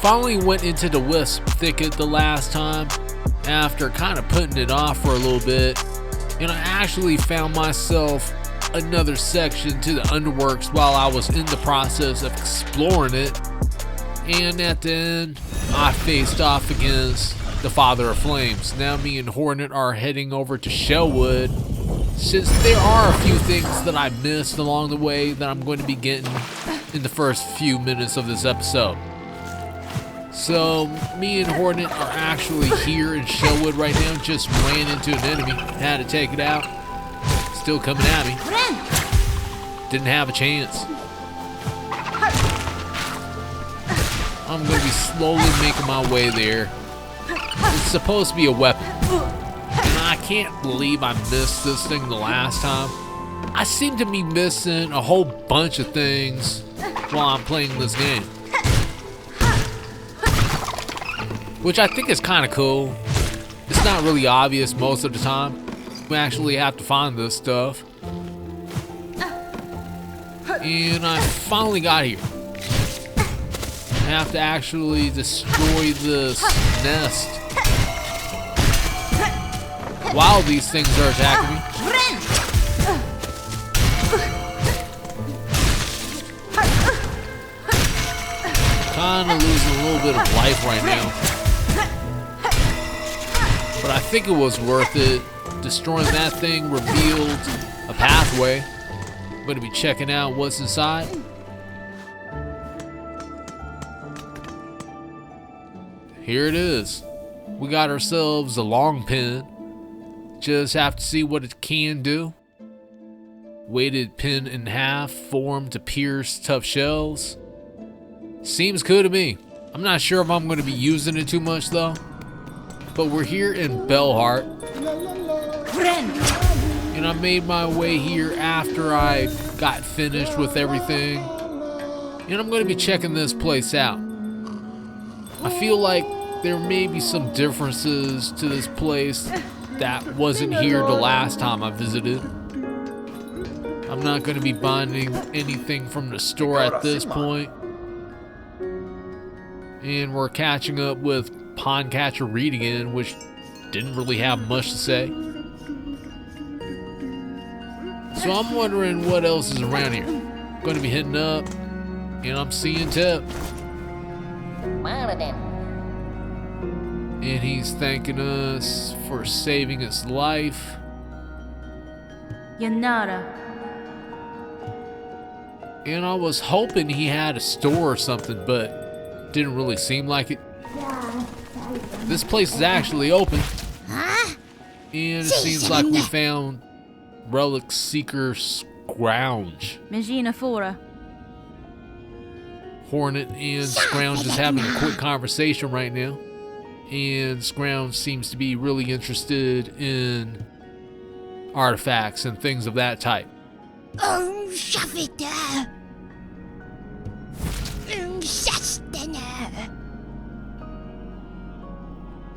Finally went into the wisp thicket the last time after kind of putting it off for a little bit, and I actually found myself another section to the underworks while I was in the process of exploring it, and at the end I faced off against the Father of Flames. Now me and Hornet are heading over to Shellwood, since there are a few things that I missed along the way that I'm going to be getting in the first few minutes of this episode. So me and Hornet are actually here in Shellwood right now. Just ran into an enemy, had to take it out. Still coming at me. Didn't have a chance. I'm going to be slowly making my way there. It's supposed to be a weapon, and I can't believe I missed this thing the last time. I seem to be missing a whole bunch of things while I'm playing this game, which I think is kind of cool. It's not really obvious most of the time. We actually have to find this stuff. And I finally got here. I have to actually destroy this nest while these things are attacking me. Kind of losing a little bit of life right now, but I think it was worth it. Destroying that thing revealed a pathway. I'm going to be checking out what's inside. Here it is. We got ourselves a long pin. Just have to see what it can do. Weighted pin in half, formed to pierce tough shells. Seems cool to me. I'm not sure if I'm going to be using it too much though. But we're here in Bellheart. And I made my way here after I got finished with everything. And I'm going to be checking this place out. I feel like there may be some differences to this place that wasn't here the last time I visited. I'm not going to be buying anything from the store at this point. And we're catching up with Pondcatcher Reed again, which didn't really have much to say. So I'm wondering what else is around here. I'm going to be hitting up, and I'm seeing Tip. And he's thanking us for saving his life. Yanara. And I was hoping he had a store or something, but didn't really seem like it. This place is actually open. And it seems like we found Relic Seeker Scrounge. Magina Fora. Hornet and Scrounge is having a quick conversation right now. And Scrounge seems to be really interested in artifacts and things of that type.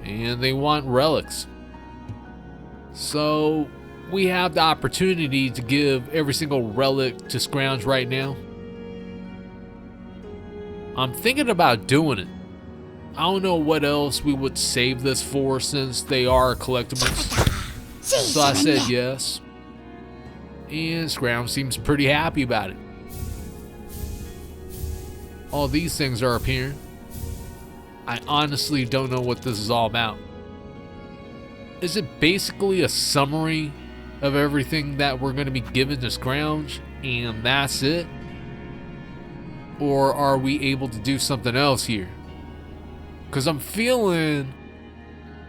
And they want relics. So we have the opportunity to give every single relic to Scrounge right now. I'm thinking about doing it. I don't know what else we would save this for since they are collectibles. So I said yes. And Scrounge seems pretty happy about it. All these things are appearing. I honestly don't know what this is all about. Is it basically a summary of everything that we're going to be given to Scrounge and that's it? Or are we able to do something else here? Because I'm feeling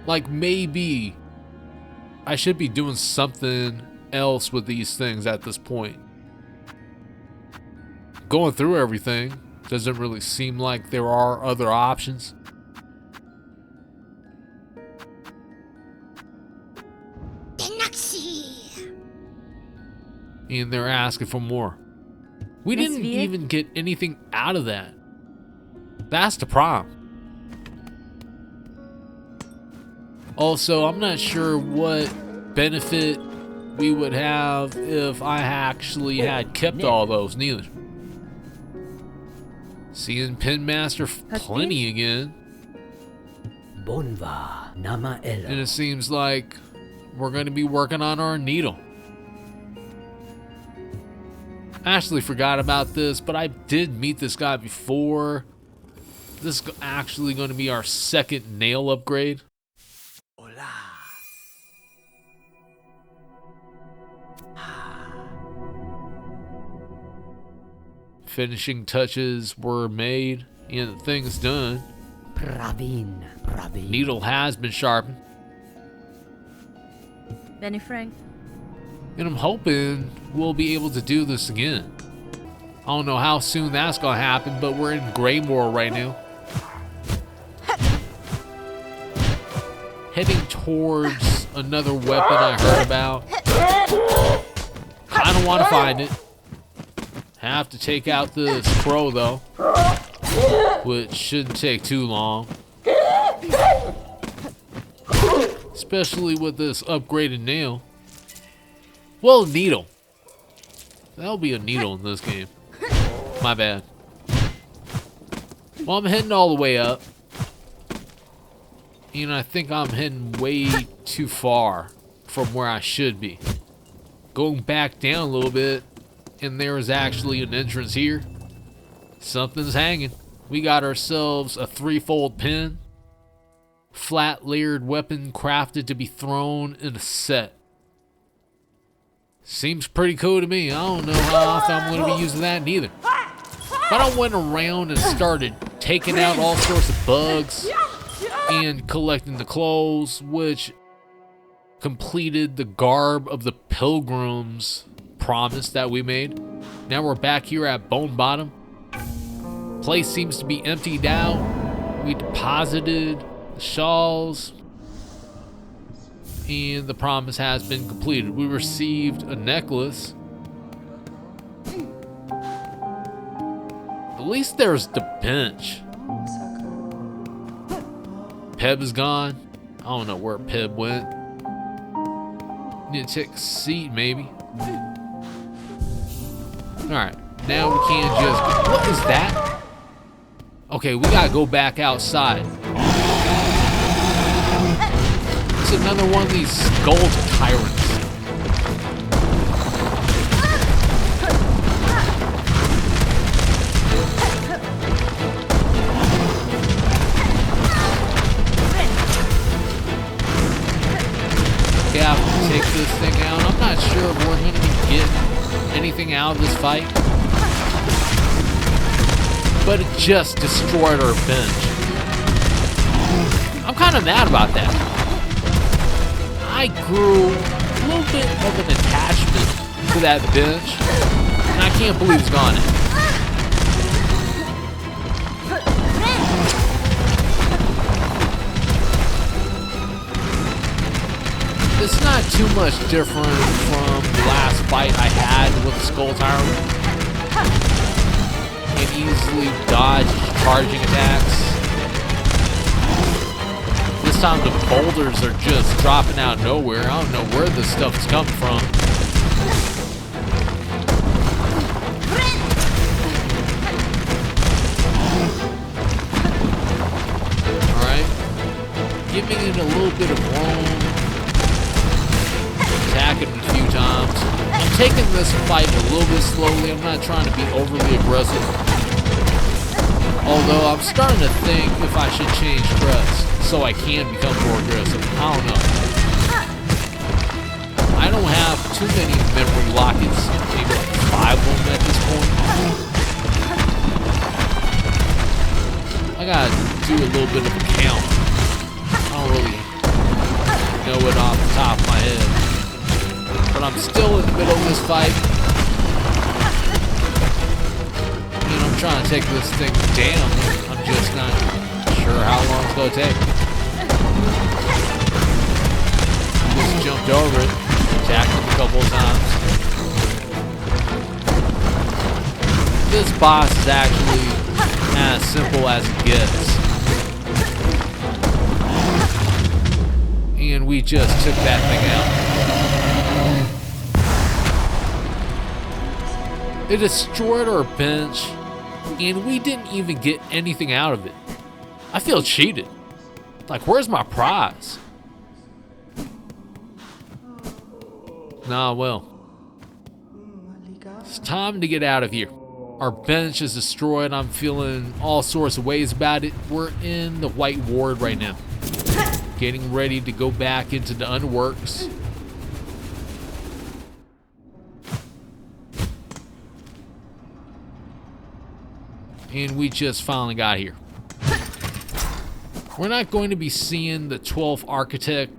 like maybe I should be doing something else with these things at this point. Going through everything doesn't really seem like there are other options. And they're asking for more. We didn't even get anything out of that. That's the problem. Also, I'm not sure what benefit we would have if I actually had kept all those neither. Seeing Pinmaster plenty again. Bonva Nama Elo. And it seems like we're going to be working on our needle. I actually forgot about this, but I did meet this guy before. This is actually going to be our second nail upgrade. Hola. Finishing touches were made and the thing's done. Praveen. Needle has been sharpened. Benny Frank. And I'm hoping we'll be able to do this again. I don't know how soon that's going to happen, but we're in Greymore right now. Heading towards another weapon I heard about. Kind of want to find it. Have to take out this crow though, which shouldn't take too long. Especially with this upgraded nail. Well, needle. That'll be a needle in this game. My bad. Well, I'm heading all the way up. And I think I'm heading way too far from where I should be. Going back down a little bit, and there is actually an entrance here. Something's hanging. We got ourselves a threefold pin. Flat layered weapon crafted to be thrown in a set. Seems pretty cool to me. I don't know how often I'm going to be using that neither. But I went around and started taking out all sorts of bugs and collecting the clothes, which completed the garb of the pilgrims promise that we made. Now we're back here at Bone Bottom. Place seems to be emptied out. We deposited the shawls, and the promise has been completed. We received a necklace. At least there's the bench. Peb is gone. I don't know where Peb went. Need to take a seat, maybe. Alright, now we can't just... What is that? Okay, we gotta go back outside. It's another one of these skull tyrants. Okay, I have to take this thing out. I'm not sure if we're going to be getting anything out of this fight. But it just destroyed our bench. I'm kind of mad about that. I grew a little bit of an attachment to that bench, and I can't believe it's gone. It's not too much different from the last fight I had with the Skull Tyrant. Can easily dodge charging attacks. This time the boulders are just dropping out of nowhere. I don't know where this stuff is coming from. Alright. Giving it a little bit of room. Attacking it a few times. I'm taking this fight a little bit slowly. I'm not trying to be overly aggressive. Although I'm starting to think if I should change threats so I can become more aggressive. I don't know. I don't have too many memory lockets. Maybe like 5 of them at this point. I gotta do a little bit of a count. I don't really know it off the top of my head. But I'm still in the middle of this fight. And I'm trying to take this thing down. I'm just not sure how long it's going to take. Just jumped over it. Attacked him a couple of times. This boss is actually as simple as it gets. And we just took that thing out. It destroyed our bench, and we didn't even get anything out of it. I feel cheated. Like, where's my prize? Nah, well. It's time to get out of here. Our bench is destroyed. I'm feeling all sorts of ways about it. We're in the White Ward right now. Getting ready to go back into the Underworks. And we just finally got here. We're not going to be seeing the 12th Architect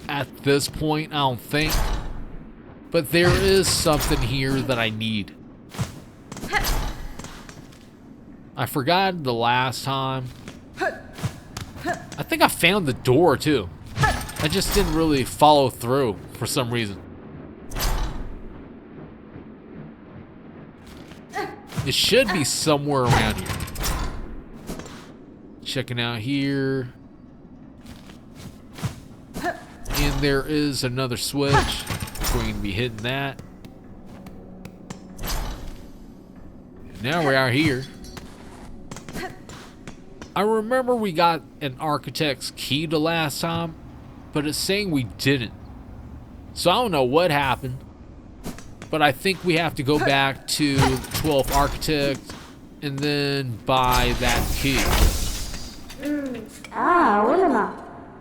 at this point, I don't think. But there is something here that I need. I forgot the last time. I think I found the door too. I just didn't really follow through for some reason. It should be somewhere around here. Checking out here. And there is another switch. Going to be hitting that. Now we are here. I remember we got an architect's key the last time, but it's saying we didn't. So I don't know what happened, but I think we have to go back to the 12th architect and then buy that key.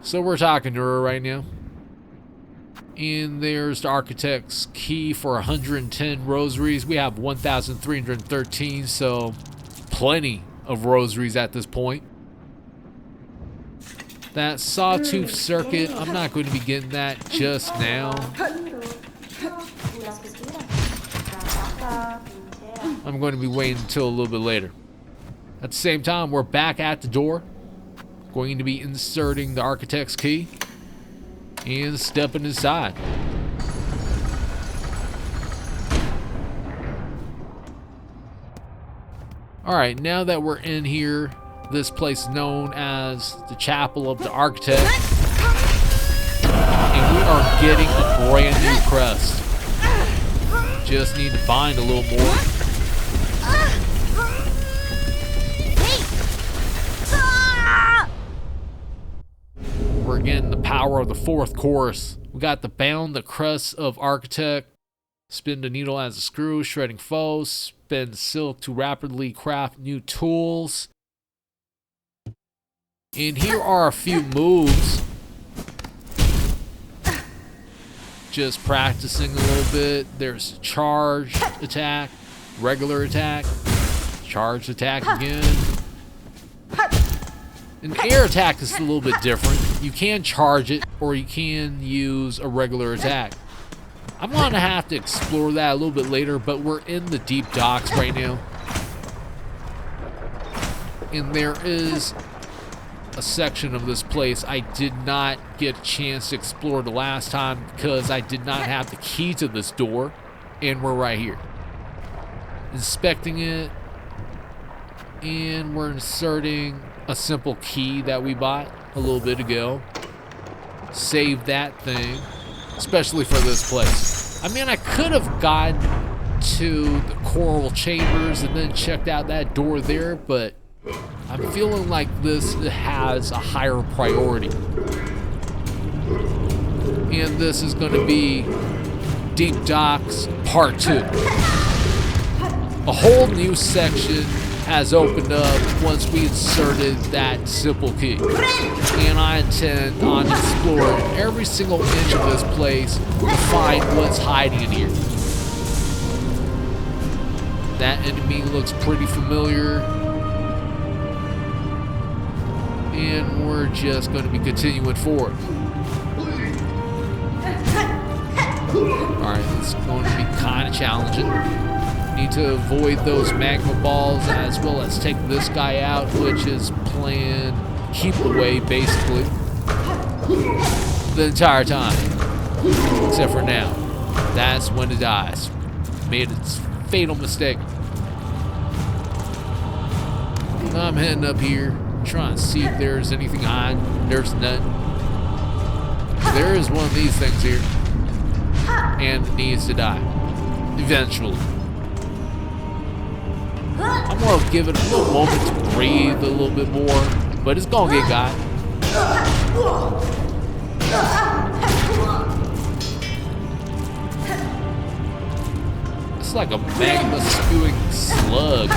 So we're talking to her right now. And there's the architect's key for 110 rosaries. We have 1,313, so plenty of rosaries at this point. That sawtooth circuit, I'm not going to be getting that just now. I'm going to be waiting until a little bit later. At the same time, we're back at the door. Going to be inserting the architect's key and stepping inside. Alright, now that we're in here, this place known as the Chapel of the Architect, and we are getting a brand new crest. Just need to find a little more. We're getting the power of the 4th chorus. We got the bound, the crest of Architect, spin the needle as a screw, shredding foes, spin silk to rapidly craft new tools. And here are a few moves. Just practicing a little bit. There's charge attack, regular attack, charge attack again. An air attack is a little bit different. You can charge it, or you can use a regular attack. I'm going to have to explore that a little bit later, but we're in the deep docks right now. And there is a section of this place I did not get a chance to explore the last time because I did not have the key to this door, and we're right here. Inspecting it, and we're inserting a simple key that we bought a little bit ago. Save that thing, especially for this place. I mean, I could have gotten to the coral chambers and then checked out that door there, but I'm feeling like this has a higher priority. And this is going to be Deep Docks Part 2. A whole new section has opened up once we inserted that simple key. And I intend on exploring every single inch of this place to find what's hiding in here. That enemy looks pretty familiar. And we're just going to be continuing forward. Alright, it's going to be kind of challenging. Need to avoid those magma balls as well as take this guy out, which is playing keep away basically the entire time. Except for now. That's when it dies. Made its fatal mistake. I'm heading up here, trying to see if there's anything on. There's none. There is one of these things here. And it needs to die. Eventually. I'm gonna give it a little moment to breathe a little bit more, but it's gonna get got. It's like a magma spewing slug.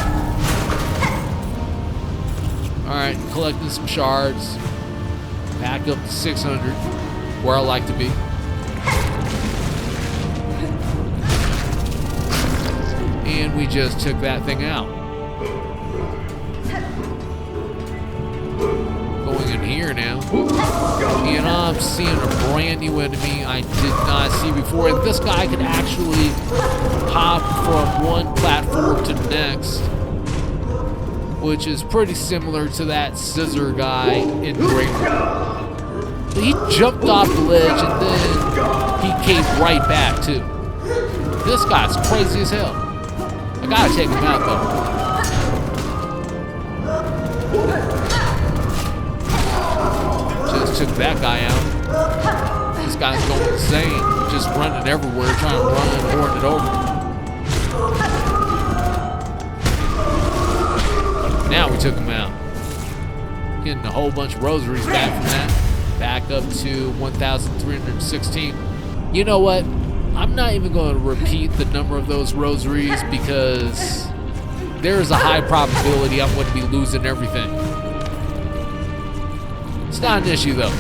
Alright, collecting some shards. Back up to 600, where I like to be. And we just took that thing out. Going in here now. And I'm seeing a brand new enemy I did not see before. And this guy can actually hop from one platform to the next, which is pretty similar to that scissor guy in Great War. He jumped off the ledge and then he came right back too. This guy's crazy as hell. I gotta take him out though. Just took that guy out. This guy's going insane. Just running everywhere, trying to run and horn it over. Now we took him out. Getting a whole bunch of rosaries back from that. Back up to 1,316. You know what? I'm not even going to repeat the number of those rosaries because there is a high probability I'm going to be losing everything. It's not an issue though.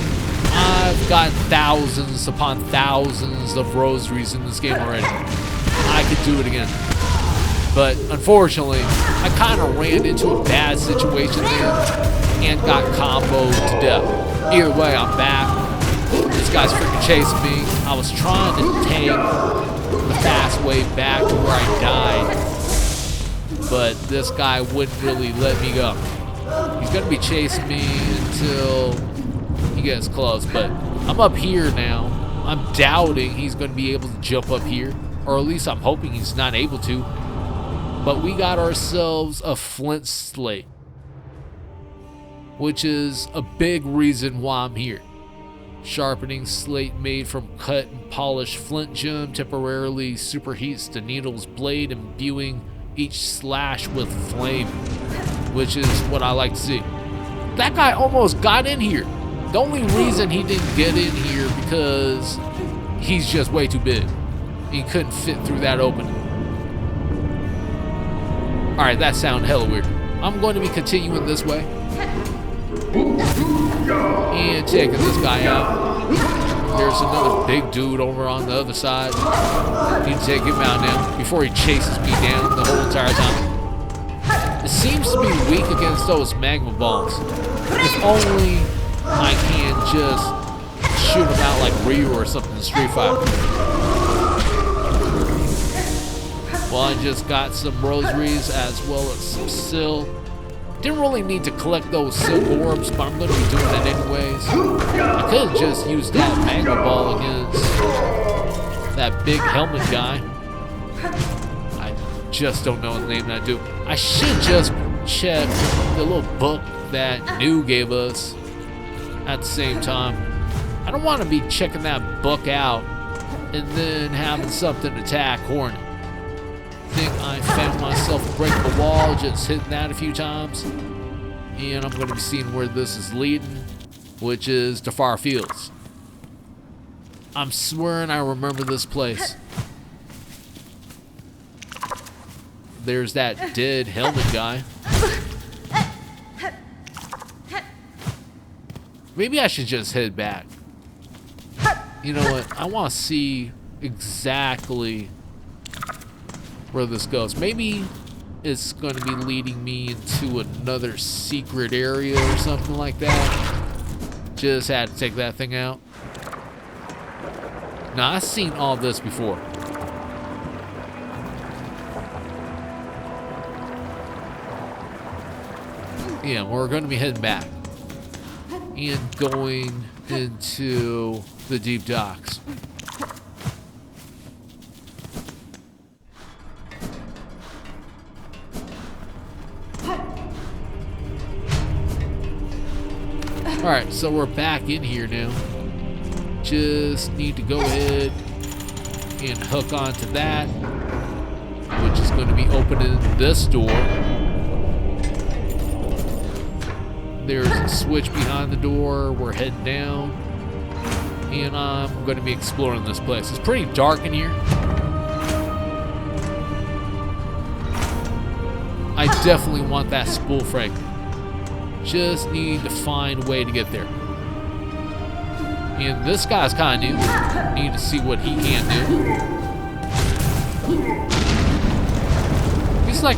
I've gotten thousands upon thousands of rosaries in this game already. I could do it again. But unfortunately, I kind of ran into a bad situation there and got comboed to death. Either way, I'm back. This guy's freaking chasing me. I was trying to take the fast way back to where I died, but this guy wouldn't really let me go. He's gonna be chasing me until he gets close, but I'm up here now. I'm doubting he's gonna be able to jump up here, or at least I'm hoping he's not able to. But we got ourselves a flint slate, which is a big reason why I'm here. Sharpening slate made from cut and polished flint gem temporarily superheats the needle's blade, imbuing each slash with flame, which is what I like to see. That guy almost got in here. The only reason he didn't get in here because he's just way too big. He couldn't fit through that opening. Alright, that sounded hella weird. I'm going to be continuing this way. And taking this guy out. There's another big dude over on the other side. Need to take him out now before he chases me down the whole entire time. It seems to be weak against those magma balls. If only I can just shoot him out like Ryu or something in Street Fighter. Well, I just got some rosaries as well as some sil. Didn't really need to collect those silk orbs, but I'm going to be doing that anyways. I could have just used that magma ball against that big helmet guy. I just don't know the name of that dude. I should just check the little book that New gave us at the same time. I don't want to be checking that book out and then having something attack Hornet. I think I found myself breaking the wall, just hitting that a few times. And I'm going to be seeing where this is leading, which is to far fields. I'm swearing I remember this place. There's that dead helmet guy. Maybe I should just head back. You know what? I want to see exactly where this goes. Maybe it's going to be leading me into another secret area or something like that. Just had to take that thing out. Now, I've seen all this before. Yeah, we're going to be heading back and going into the deep docks. Alright, so we're back in here now. Just need to go ahead and hook onto that, which is going to be opening this door. There's a switch behind the door. We're heading down. And I'm going to be exploring this place. It's pretty dark in here. I definitely want that spool fragment. Just need to find a way to get there. And this guy's kind of new. Need to see what he can do. He's like,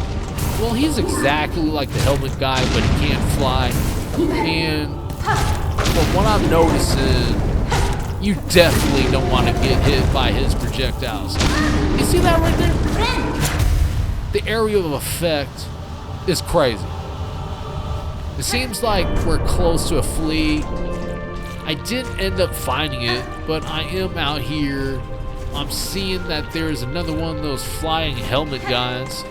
well, he's exactly like the helmet guy, but he can't fly. And from what I'm noticing, you definitely don't want to get hit by his projectiles. You see that right there? The area of effect is crazy. It seems like we're close to a flea. I didn't end up finding it, but I am out here. I'm seeing that there's another one of those flying helmet guys.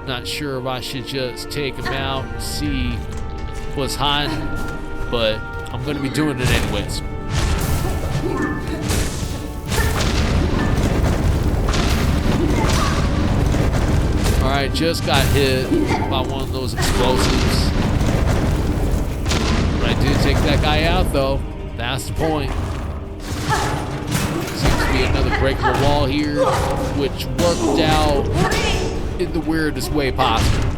Not sure if I should just take him out and see what's hiding, but I'm going to be doing it anyways. Alright, just got hit by one of those explosives. But I did take that guy out though. That's the point. Seems to be another breakable wall here, which worked out in the weirdest way possible.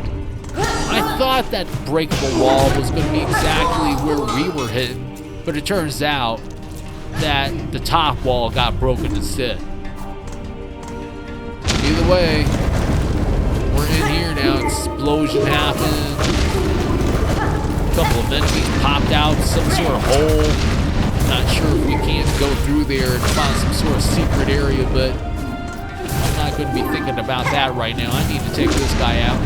I thought that breakable wall was going to be exactly where we were hitting, but it turns out that the top wall got broken instead. Either way, we're in here now. Explosion happened. A couple of enemies popped out some sort of hole. Not sure if we can't go through there and find some sort of secret area, but I'm not going to be thinking about that right now. I need to take this guy out.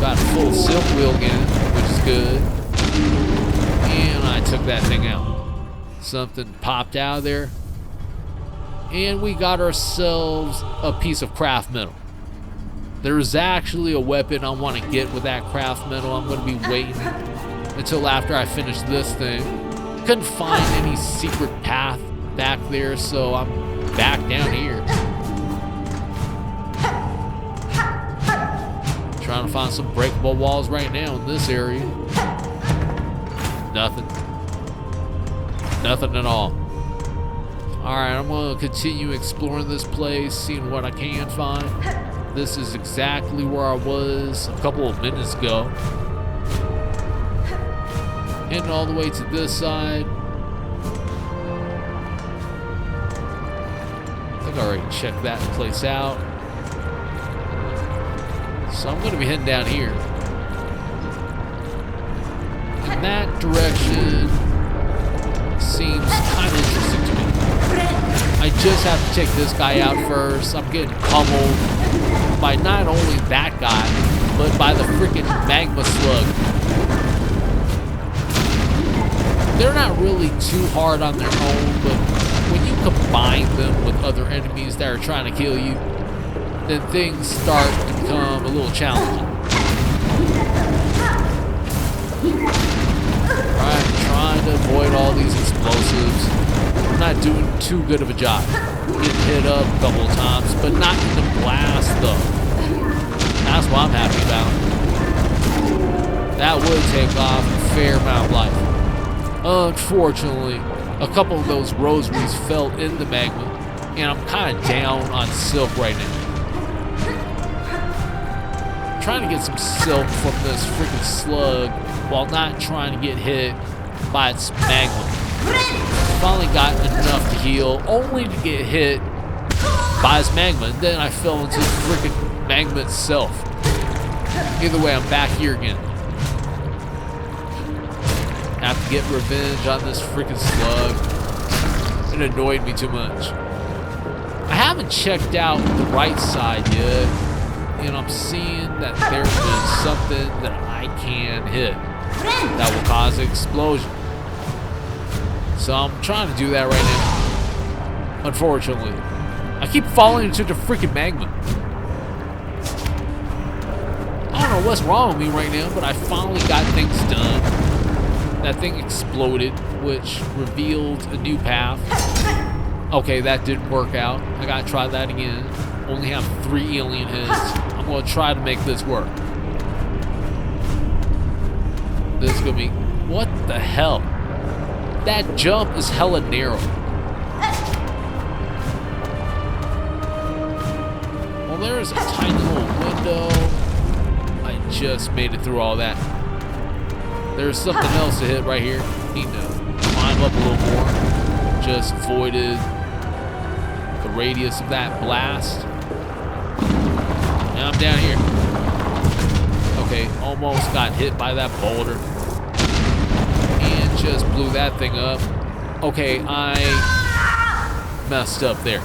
Got a full silk wheel again, which is good. And I took that thing out. Something popped out of there. And we got ourselves a piece of craft metal. There's actually a weapon I want to get with that craft metal. I'm going to be waiting until after I finish this thing. Couldn't find any secret path back there, so I'm back down here. Trying to find some breakable walls right now in this area. Nothing. Nothing at all. Alright, I'm going to continue exploring this place, seeing what I can find. This is exactly where I was a couple of minutes ago. Heading all the way to this side. I think I already checked that place out. So I'm going to be heading down here. In that direction seems kind of interesting to me. I just have to take this guy out first. I'm getting pummeled by not only that guy, but by the freaking magma slug. They're not really too hard on their own, but when you combine them with other enemies that are trying to kill you, then things start to become a little challenging. Alright, trying to avoid all these explosives. I'm not doing too good of a job. Getting hit up a couple of times, but not in the blast though. That's what I'm happy about. That would take off a fair amount of life. Unfortunately, a couple of those rosaries fell in the magma, and I'm kind of down on silk right now. I'm trying to get some silk from this freaking slug while not trying to get hit by its magma. Finally got enough to heal, only to get hit by its magma, and then I fell into the freaking magma itself. Either way, I'm back here again. Have to get revenge on this freaking slug. It annoyed me too much. I haven't checked out the right side yet, and I'm seeing that there's something that I can hit that will cause an explosion. So I'm trying to do that right now. Unfortunately, I keep falling into the freaking magma. I don't know what's wrong with me right now, but I finally got things done. That thing exploded, which revealed a new path. Okay, that didn't work out. I gotta try that again. Only have 3 alien heads. I'm I'm gonna try to make this work. This is gonna be, what the hell? That jump is hella narrow. Well, there's a tiny little window. I just made it through all that. There's something else to hit right here. Need to climb up a little more. Just avoided the radius of that blast. Now I'm down here. Okay, almost got hit by that boulder. And just blew that thing up. Okay, I messed up there.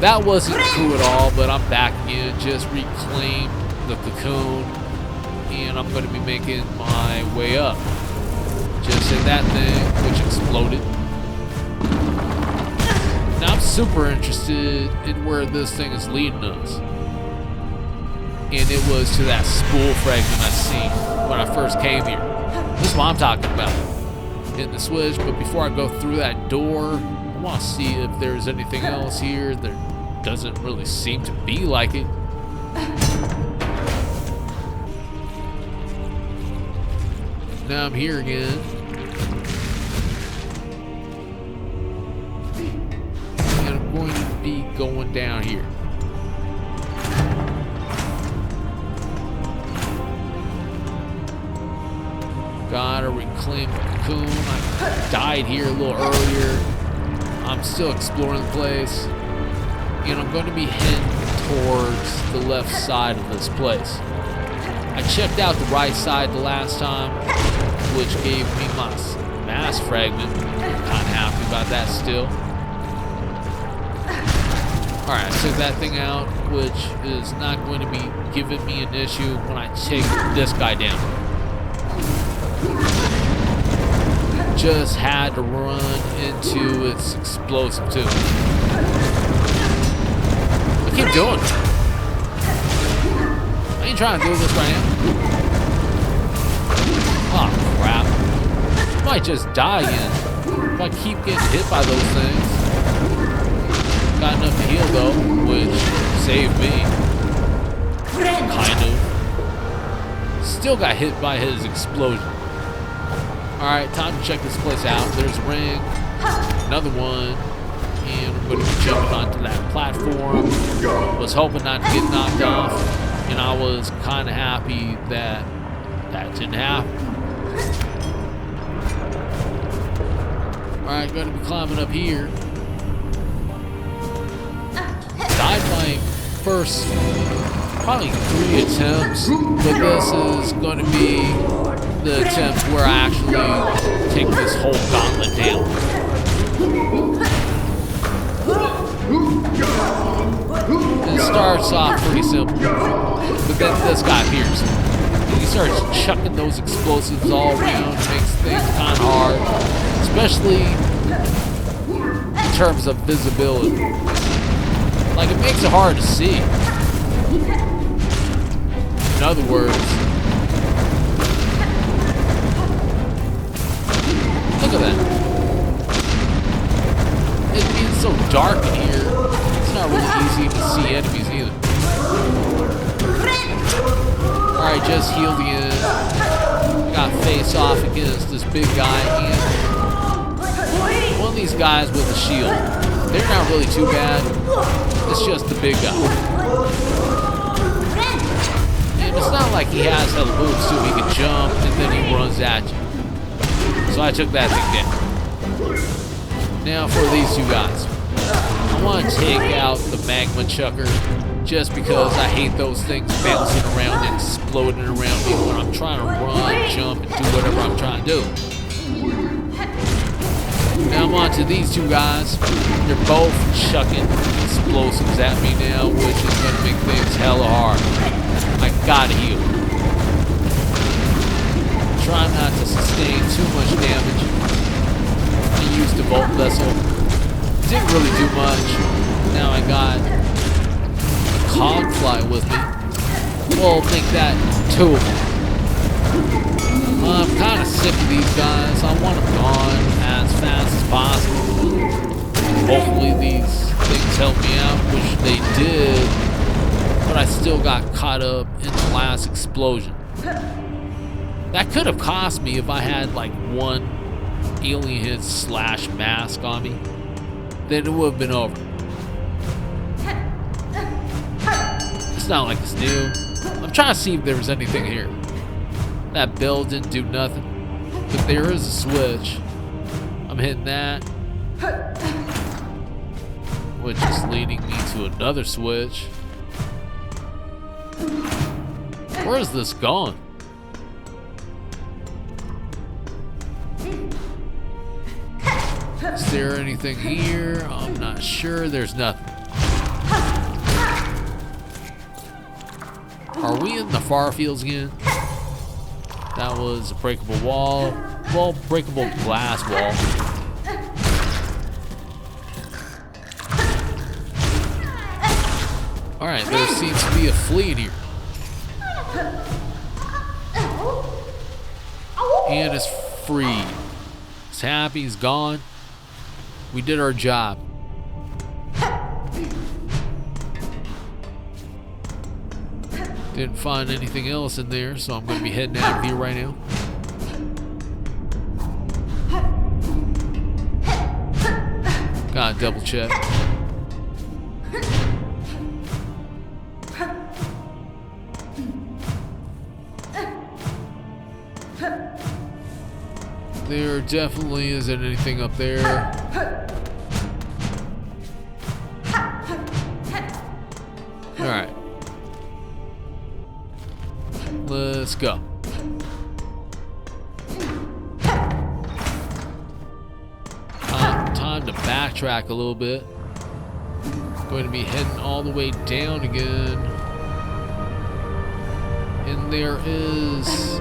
That wasn't true at all, but I'm back in. Just reclaimed the cocoon. And I'm going to be making my way up. Just hit that thing, which exploded. Now I'm super interested in where this thing is leading us. And it was to that spool fragment I seen when I first came here. This is what I'm talking about. Hitting the switch, but before I go through that door, I want to see if there's anything else here. There doesn't really seem to be like it. Now I'm here again. And I'm going to be going down here. Gotta reclaim the cocoon. I died here a little earlier. I'm still exploring the place. And I'm going to be heading towards the left side of this place. I checked out the right side the last time, which gave me my mass fragment. I'm kind of happy about that still. Alright, I took that thing out, which is not going to be giving me an issue when I take this guy down. Just had to run into its explosive too. I keep doing it. I ain't trying to do this right now. Oh crap. I might just die again if I keep getting hit by those things. Got enough to heal though, which saved me. Kind of. Still got hit by his explosion. Alright, time to check this place out. There's a ring, another one, and I'm going to be jumping onto that platform. Was hoping not to get knocked off, and I was kind of happy that that didn't happen. Alright, going to be climbing up here. Died my first probably 3 attempts, but this is going to be the attempt where I actually take this whole gauntlet down. It starts off pretty simple, but then this guy appears. And he starts chucking those explosives all around, makes things kind of hard, especially in terms of visibility. Like, it makes it hard to see. In other words, look at that. It being so dark in here, it's not really easy to see enemies either. Alright, just healed again. Got face off against this big guy and one of these guys with a shield. They're not really too bad. It's just the big guy. And it's not like he has hella moves too. He can jump and then he runs at you. So I took that thing down. Now for these two guys. I want to take out the magma chucker just because I hate those things bouncing around and exploding around me when I'm trying to run, jump, and do whatever I'm trying to do. Now I'm on to these two guys. They're both chucking explosives at me now, which is going to make things hella hard. I gotta heal. Try not to sustain too much damage. I used the Volt Vessel. Didn't really do much. Now I got a Cogfly with me. Well, make that 2 of them. I'm kind of sick of these guys. I want them gone as fast as possible. Hopefully these things help me out, which they did. but I still got caught up in the last explosion. That could have cost me if I had like one alien head slash mask on me. Then it would have been over. It's not like it's new. I'm trying to see if there was anything here. That bell didn't do nothing. But there is a switch. I'm hitting that. Which is leading me to another switch. Where is this going? Is there anything here? I'm not sure. There's nothing. Are we in the far fields again? That was a breakable wall. Well, breakable glass wall. Alright, there seems to be a flea in here. And it's free. It's happy, it's gone. We did our job. Didn't find anything else in there, so I'm going to be heading out of here right now. Gotta double check. There definitely isn't anything up there. Alright. Let's go. Time to backtrack a little bit. Going to be heading all the way down again. And there is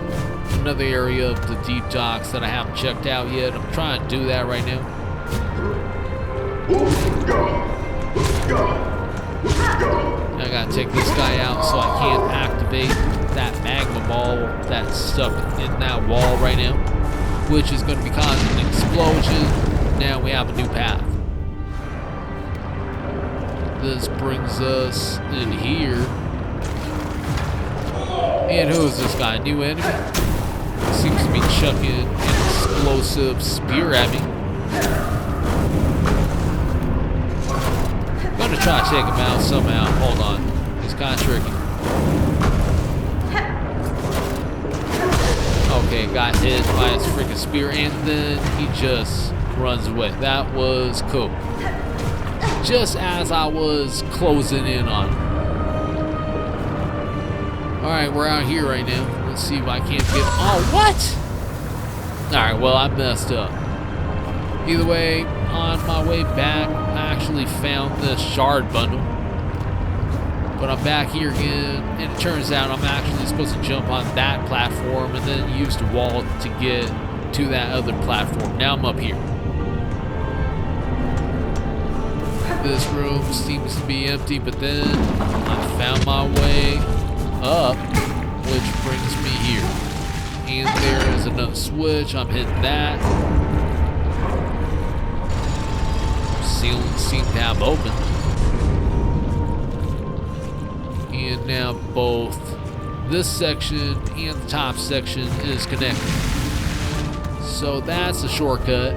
another area of the deep docks that I haven't checked out yet. I'm trying to do that right now. I gotta take this guy out so I can't activate that magma ball that's stuck in that wall right now, which is going to be causing an explosion. Now we have a new path. This brings us in here. And who is this guy? New enemy? Seems to be chucking an explosive spear at me. I'm gonna try to take him out somehow. Hold on. It's kind of tricky. Okay, got hit by his freaking spear and then he just runs away. That was cool. Just as I was closing in on him. Alright, we're out here right now. Let's see if I can't get... Oh, what? Alright, well, I messed up. Either way, on my way back, I actually found this shard bundle. But I'm back here again, and it turns out I'm actually supposed to jump on that platform and then use the wall to get to that other platform. Now I'm up here. This room seems to be empty, but then I found my way up, which brings me here. And there is another switch. I'm hitting that. Ceilings seem to have open. And now both this section and the top section is connected. So that's a shortcut.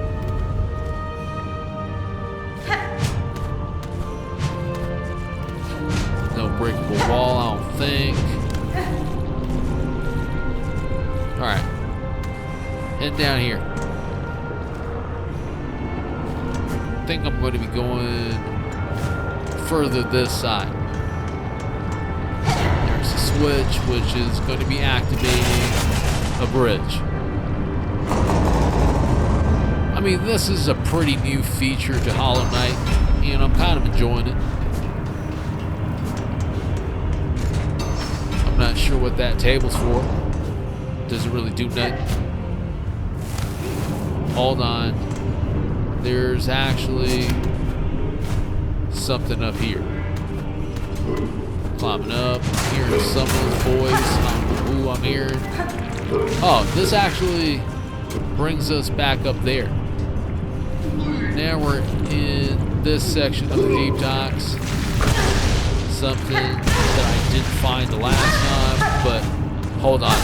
No breakable wall, I don't think. Alright. Head down here. I think I'm going to be going further this side. There's a switch which is going to be activating a bridge. I mean, this is a pretty new feature to Hollow Knight, and I'm kind of enjoying it. I'm not sure what that table's for. Doesn't really do nothing. Hold on. There's actually something up here. Climbing up, hearing some of those boys. I don't know who I'm hearing. Oh, this actually brings us back up there. Now we're in this section of the deep docks. Something that I didn't find the last time, but hold on.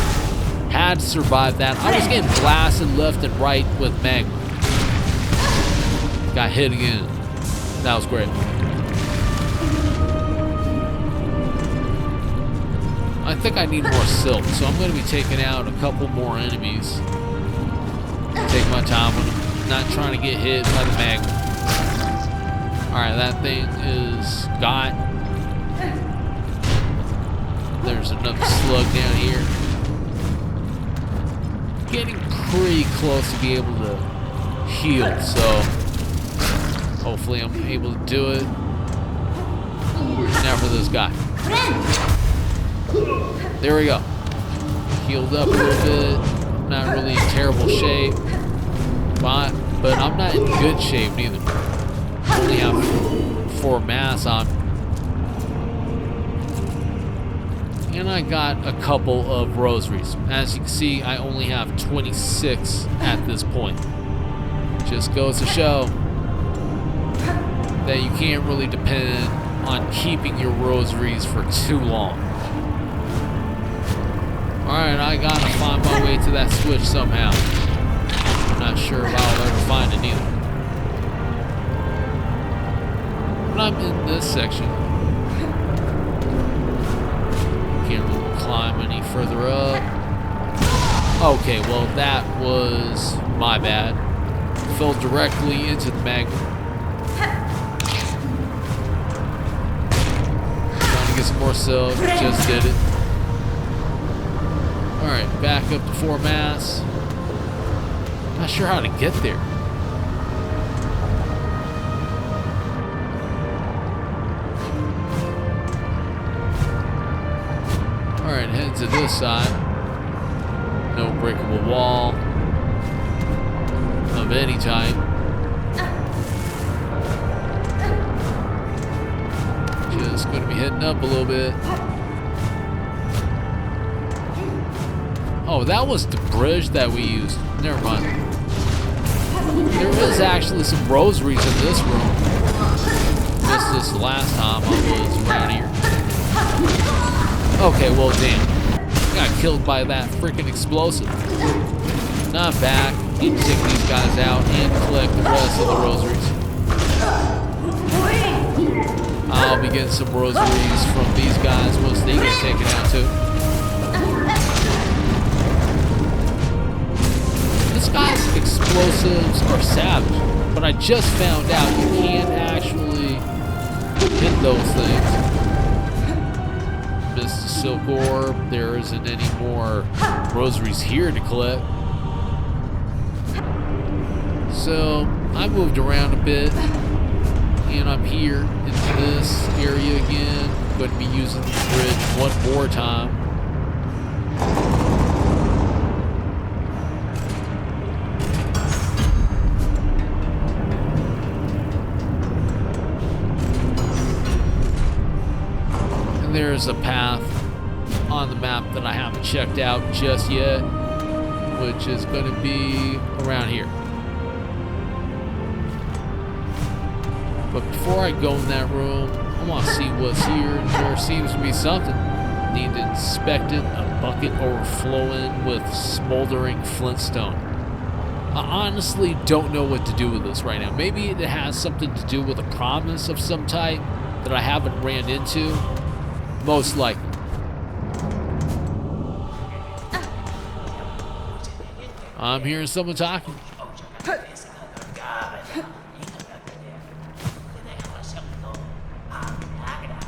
Had to survive that. I was getting blasted left and right with magma. Got hit again. That was great. I think I need more silk, so I'm going to be taking out a couple more enemies. Take my time with them. Not trying to get hit by the magma. Alright, that thing is got. There's another slug down here. Getting pretty close to be able to heal, so hopefully I'm able to do it. Now for this guy. There we go. Healed up a little bit. Not really in terrible shape. But I'm not in good shape neither. Only have 4 mass on. And I got a couple of rosaries. As you can see, I only have 26 at this point. Just goes to show that you can't really depend on keeping your rosaries for too long. Alright, I gotta find my way to that switch somehow. I'm not sure if I'll ever find it either. But I'm in this section. Can't really climb any further up. Okay, well that was my bad. Fell directly into the magma. Trying to get some more silk. Just did it. Alright, back up to 4 mass. Not sure how to get there. Alright, head to this side. No breakable wall of any type. Just going to be heading up a little bit. Oh, that was the bridge that we used. Never mind. There is actually some rosaries in this room. Missed this last time I was around here. Okay, well, damn. I got killed by that freaking explosive. Now I'm back. Need to take these guys out and collect the rest of the rosaries. I'll be getting some rosaries from these guys once they get taken out too. This guy's explosives are savage, but I just found out you can't actually hit those things. Missed the silk orb. There isn't any more rosaries here to collect. So I moved around a bit, and I'm here in this area again. I'm going to be using the bridge one more time. And there's a path on the map that I haven't checked out just yet, which is going to be around here. But before I go in that room, I want to see what's here. There seems to be something. Need to inspect it. A bucket overflowing with smoldering flintstone. I honestly don't know what to do with this right now. Maybe it has something to do with a promise of some type that I haven't ran into. Most likely. I'm hearing someone talking.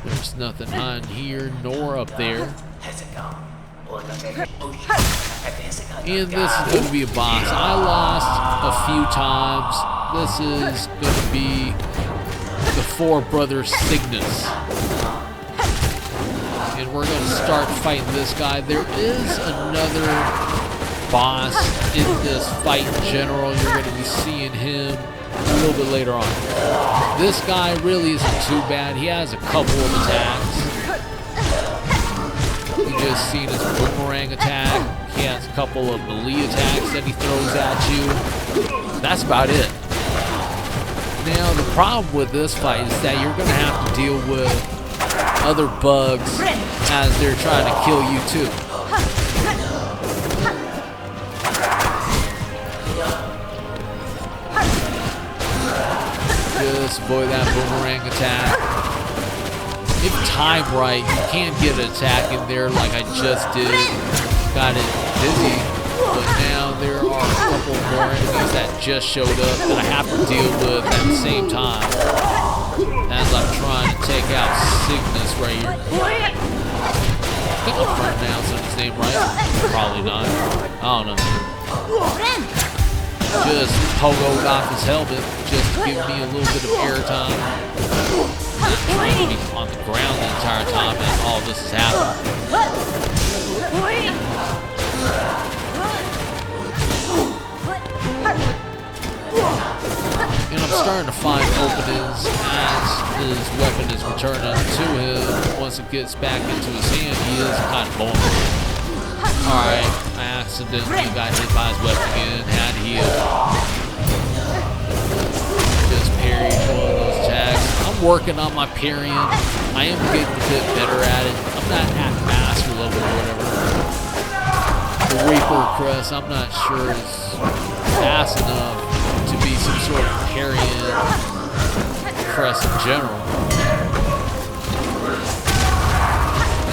There's nothing on here nor up there. And this is going to be a boss. I lost a few times. This is going to be the Four Brothers Cygnus. And we're going to start fighting this guy. There is another boss in this fight in general. You're going to be seeing him a little bit later on. This guy really isn't too bad. He has a couple of attacks. You just seen his boomerang attack. He has a couple of melee attacks that he throws at you. That's about it. Now, the problem with this fight is that you're going to have to deal with other bugs as they're trying to kill you too. Just avoid that boomerang attack. If timed right, you can get an attack in there like I just did. Got it dizzy, but now there are a couple more enemies that just showed up that I have to deal with at the same time as I'm trying to take out Cygnus right here. I think I'm pronouncing his name right. Probably not. I don't know. Just pogoed off his helmet just to give me a little bit of airtime. Not trying to be on the ground the entire time as all this is happening. And I'm starting to find openings as his weapon is returning to him. Once it gets back into his hand, he is kind of vulnerable. Alright, I accidentally got hit by his weapon again, had to heal. Just parried one of those attacks. I'm working on my parrying. I am getting a bit better at it. I'm not at master level or whatever. The Reaper Crest, I'm not sure is fast enough to be some sort of parrying crest in general.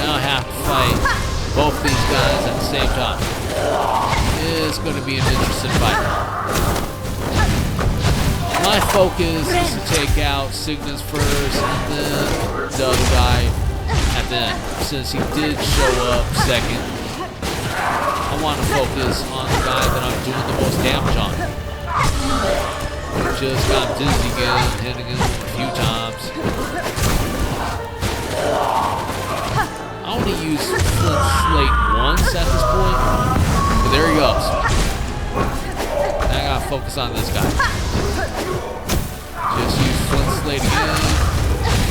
Now I have to fight both these guys at the same time. It's going to be an interesting fight. My focus is to take out Cygnus first and then the other guy at the end. Since he did show up second, I want to focus on the guy that I'm doing the most damage on. Just got dizzy again, hitting him a few times. I only use Flint Slate once at this point, but there he goes. Now I gotta focus on this guy. Just use Flint Slate again.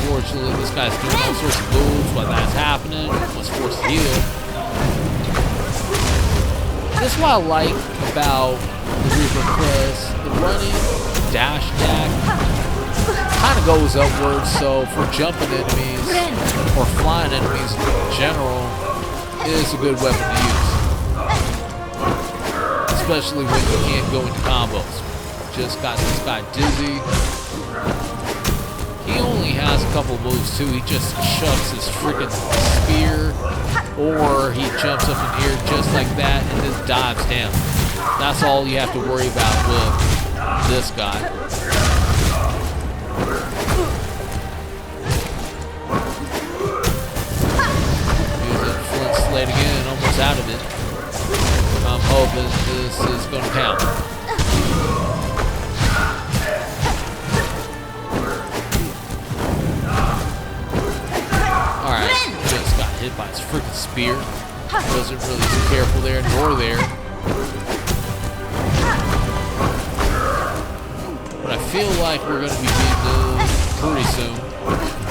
Unfortunately, this guy's doing all sorts of moves while that's happening. Was forced to heal. That's what I like about the Reaper Crest. The running, dash attack kind of goes upwards, so for jumping enemies or flying enemies in general, it is a good weapon to use. Especially when you can't go into combos. Just got this guy dizzy. He only has a couple moves too. He just chucks his freaking spear, or he jumps up in the air just like that and just dives down. That's all you have to worry about with this guy. Using Flint Slate again, almost out of it. I'm hoping this is going to count. Alright, just got hit by his freaking spear. Wasn't really too careful there, nor there. But I feel like we're going to be beating those pretty soon.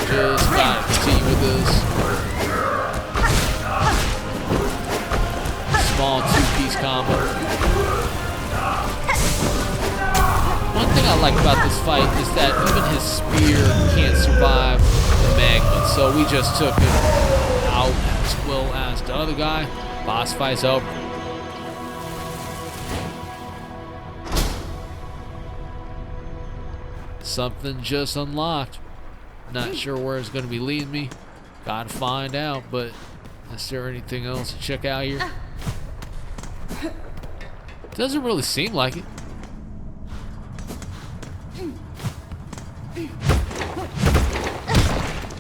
Just gotta continue with this. Small two-piece combo. One thing I like about this fight is that even his spear can't survive the magma, so we just took him out as well as the other guy. Boss fight's over. Something just unlocked. Not sure where it's going to be leading me. Gotta find out, but is there anything else to check out here? Doesn't really seem like it.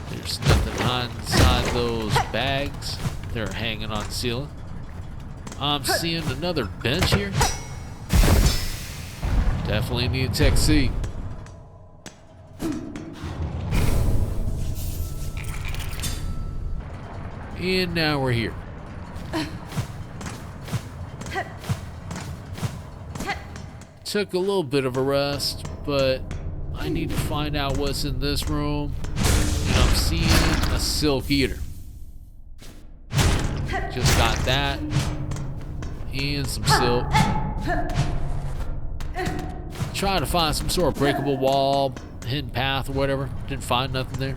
There's nothing inside those bags. They're hanging on the ceiling. I'm seeing another bench here. Definitely need a tech C. And now we're here. Took a little bit of a rest, but I need to find out what's in this room. And I'm seeing a Silk Eater. Just got that. And some silk. Trying to find some sort of breakable wall, hidden path or whatever. Didn't find nothing there.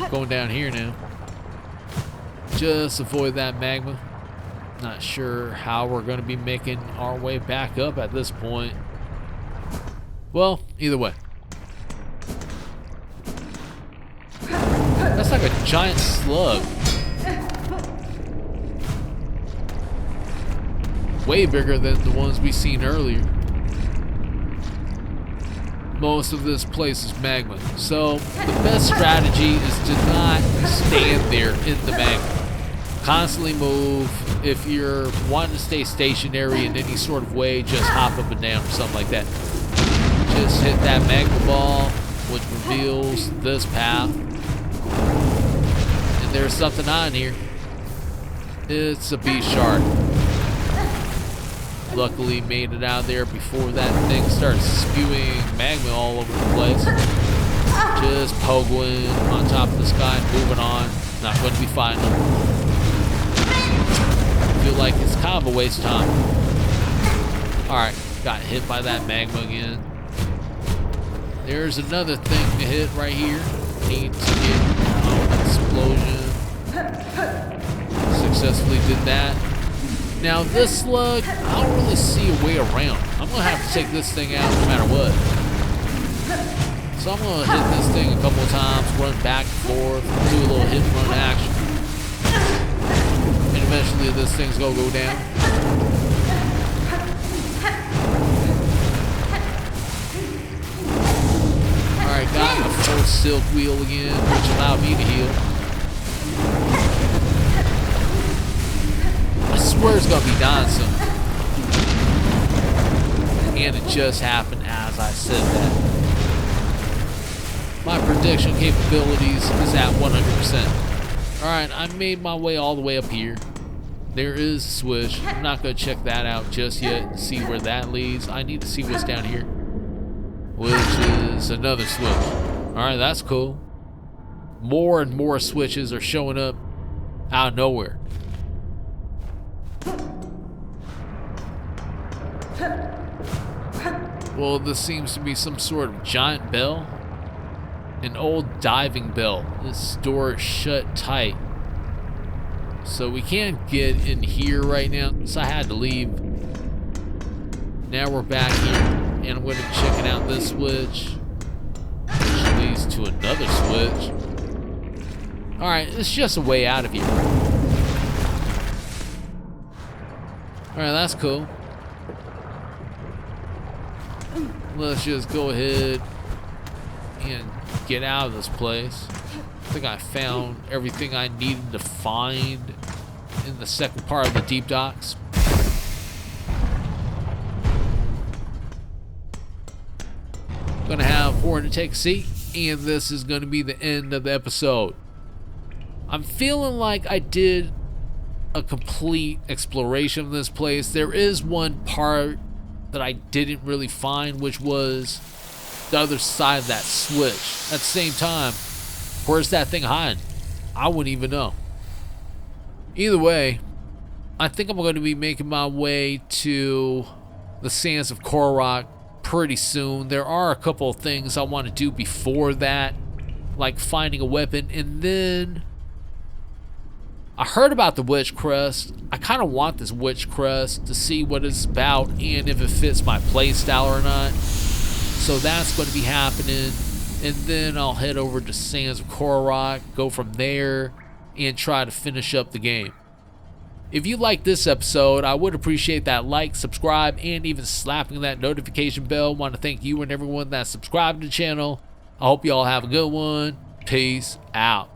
going down here now. Just avoid that magma. Not sure how we're going to be making our way back up at this point. Well, either way. That's like a giant slug. Way bigger than the ones we seen earlier. Most of this place is magma, so the best strategy is to not stand there in the magma. Constantly move. If you're wanting to stay stationary in any sort of way, just hop up and down or something like that. Just hit that magma ball, which reveals this path. And there's something on here. It's a beast shard. Luckily made it out there before that thing started spewing magma all over the place. Just pogoing on top of this guy, moving on. Not going to be fighting him. Feel like it's kind of a waste of time. Alright, got hit by that magma again. There's another thing to hit right here. Need to get an explosion. Successfully did that. Now this slug, I don't really see a way around. I'm gonna have to take this thing out no matter what. So I'm gonna hit this thing a couple of times, run back and forth, do a little hit and run action. And eventually this thing's gonna go down. Alright, got a full silk wheel again, which allowed me to heal. I swear it's gonna be dying soon. And it just happened as I said that. My prediction capabilities is at 100%. Alright, I made my way all the way up here. There is a switch. I'm not gonna check that out just yet and see where that leads. I need to see what's down here. Which is another switch. Alright, that's cool. More and more switches are showing up out of nowhere. Well, this seems to be some sort of giant bell. An old diving bell. This door is shut tight. So we can't get in here right now, so I had to leave. Now we're back here, and I'm going to be checking out this switch, which leads to another switch. Alright, it's just a way out of here. Alright, that's cool. Let's just go ahead and get out of this place. I think I found everything I needed to find in the second part of the deep docks. Gonna have Hornet take a seat, and this is gonna be the end of the episode. I'm feeling like I did a complete exploration of this place. There is one part that I didn't really find, which was the other side of that switch. At the same time, where's that thing hiding? I wouldn't even know. Either way, I think I'm going to be making my way to the sands of Coral Rock pretty soon. There are a couple of things I want to do before that, like finding a weapon, and then I heard about the witch crest. I kind of want this witch crest to see what it's about and if it fits my playstyle or not. So that's going to be happening. And then I'll head over to Sands of Coral Rock, go from there, and try to finish up the game. If you like this episode, I would appreciate that like, subscribe, and even slapping that notification bell. Want to thank you and everyone that subscribed to the channel. I hope you all have a good one. Peace out.